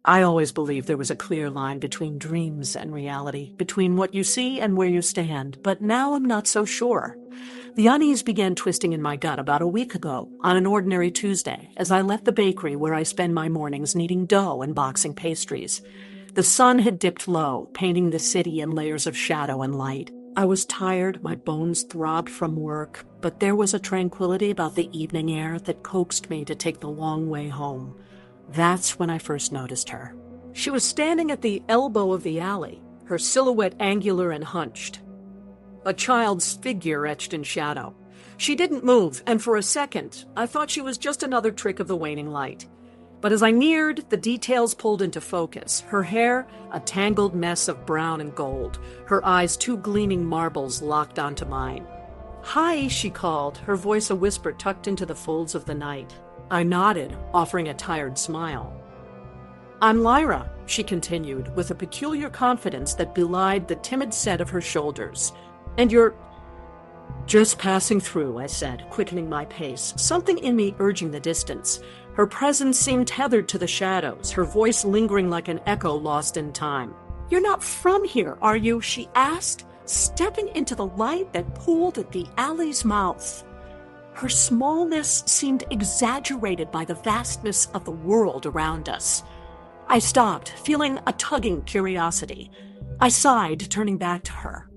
I always believed there was a clear line between dreams and reality, between what you see and where you stand, but now I'm not so sure. The unease began twisting in my gut about a week ago, on an ordinary Tuesday, as I left the bakery where I spend my mornings kneading dough and boxing pastries. The sun had dipped low, painting the city in layers of shadow and light. I was tired, my bones throbbed from work, but there was a tranquility about the evening air that coaxed me to take the long way home. That's when I first noticed her. She was standing at the elbow of the alley, her silhouette angular and hunched, a child's figure etched in shadow. She didn't move, and for a second, I thought she was just another trick of the waning light. But as I neared, the details pulled into focus. Her hair, a tangled mess of brown and gold. Her eyes, two gleaming marbles locked onto mine. "Hi," she called, her voice a whisper tucked into the folds of the night. I nodded, offering a tired smile. "I'm Lyra," she continued, with a peculiar confidence that belied the timid set of her shoulders. "And you're—" "Just passing through," I said, quickening my pace, something in me urging the distance. Her presence seemed tethered to the shadows, her voice lingering like an echo lost in time. "You're not from here, are you?" she asked, stepping into the light that pooled at the alley's mouth. Her smallness seemed exaggerated by the vastness of the world around us. I stopped, feeling a tugging curiosity. I sighed, turning back to her.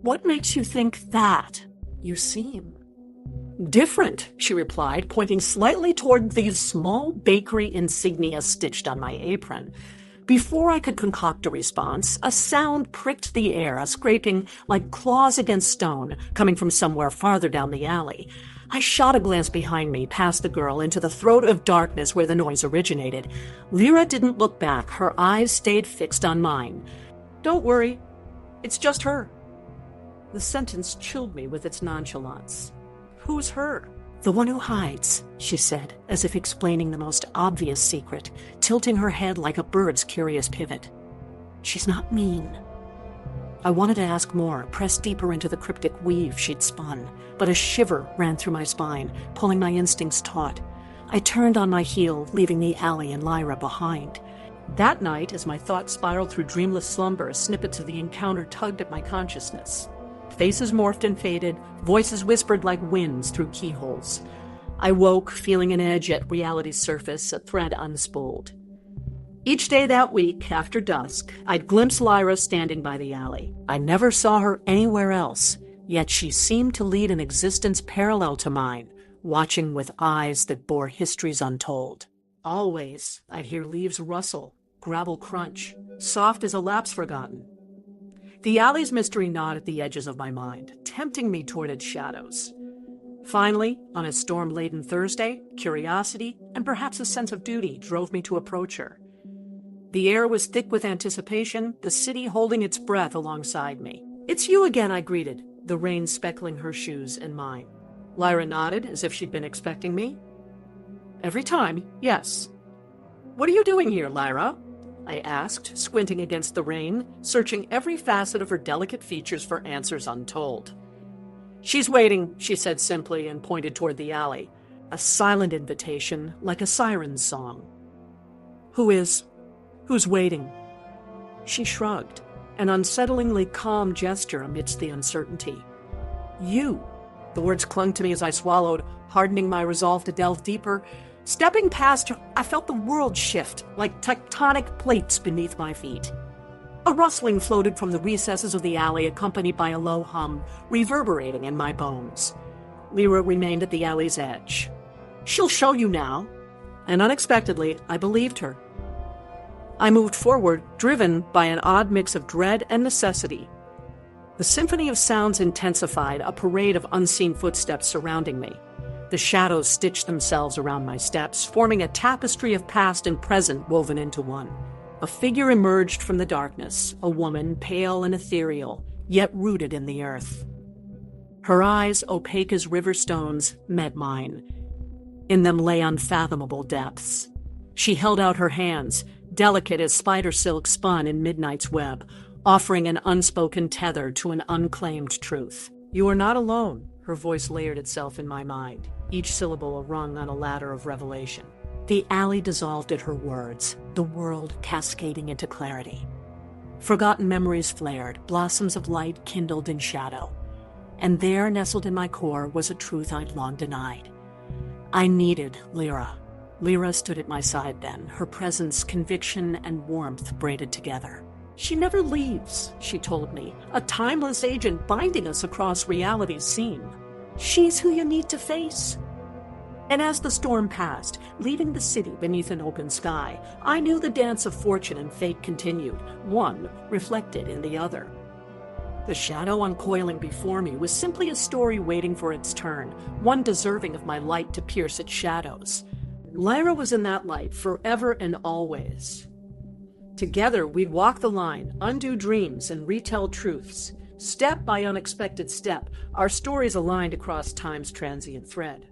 "What makes you think that? You seem different," she replied, pointing slightly toward these small bakery insignia stitched on my apron. Before I could concoct a response, a sound pricked the air, a scraping like claws against stone, coming from somewhere farther down the alley. I shot a glance behind me, past the girl, into the throat of darkness where the noise originated. Lyra didn't look back. Her eyes stayed fixed on mine. "Don't worry. It's just her." The sentence chilled me with its nonchalance. "Who's her?" "The one who hides," she said, as if explaining the most obvious secret, tilting her head like a bird's curious pivot. "She's not mean." I wanted to ask more, press deeper into the cryptic weave she'd spun, but a shiver ran through my spine, pulling my instincts taut. I turned on my heel, leaving the alley and Lyra behind. That night, as my thoughts spiraled through dreamless slumber, snippets of the encounter tugged at my consciousness. Faces morphed and faded, voices whispered like winds through keyholes. I woke, feeling an edge at reality's surface, a thread unspooled. Each day that week, after dusk, I'd glimpse Lyra standing by the alley. I never saw her anywhere else, yet she seemed to lead an existence parallel to mine, watching with eyes that bore histories untold. Always, I'd hear leaves rustle, gravel crunch, soft as a lapse forgotten. The alley's mystery gnawed at the edges of my mind, tempting me toward its shadows. Finally, on a storm-laden Thursday, curiosity, and perhaps a sense of duty, drove me to approach her. The air was thick with anticipation, the city holding its breath alongside me. "It's you again," I greeted, the rain speckling her shoes and mine. Lyra nodded, as if she'd been expecting me. "Every time, yes." "What are you doing here, Lyra?" I asked, squinting against the rain, searching every facet of her delicate features for answers untold. "She's waiting," she said simply, and pointed toward the alley. A silent invitation, like a siren's song. Who's waiting?" She shrugged, an unsettlingly calm gesture amidst the uncertainty. "You." The words clung to me as I swallowed, hardening my resolve to delve deeper. Stepping past her, I felt the world shift, like tectonic plates beneath my feet. A rustling floated from the recesses of the alley, accompanied by a low hum, reverberating in my bones. Lyra remained at the alley's edge. "She'll show you now." And unexpectedly, I believed her. I moved forward, driven by an odd mix of dread and necessity. The symphony of sounds intensified, a parade of unseen footsteps surrounding me. The shadows stitched themselves around my steps, forming a tapestry of past and present woven into one. A figure emerged from the darkness, a woman, pale and ethereal, yet rooted in the earth. Her eyes, opaque as river stones, met mine. In them lay unfathomable depths. She held out her hands, delicate as spider silk spun in midnight's web, offering an unspoken tether to an unclaimed truth. "You are not alone," her voice layered itself in my mind, each syllable a rung on a ladder of revelation. The alley dissolved at her words, the world cascading into clarity. Forgotten memories flared, blossoms of light kindled in shadow. And there, nestled in my core, was a truth I'd long denied. I needed Lyra. Lyra stood at my side then, her presence, conviction, and warmth braided together. She never leaves, she told me, a timeless agent binding us across reality's seam. She's who you need to face. And as the storm passed, leaving the city beneath an open sky, I knew the dance of fortune and fate continued, one reflected in the other. The shadow uncoiling before me was simply a story waiting for its turn, one deserving of my light to pierce its shadows. Lyra was in that light forever and always. Together, we'd walk the line, undo dreams, and retell truths. Step by unexpected step, our stories aligned across time's transient thread.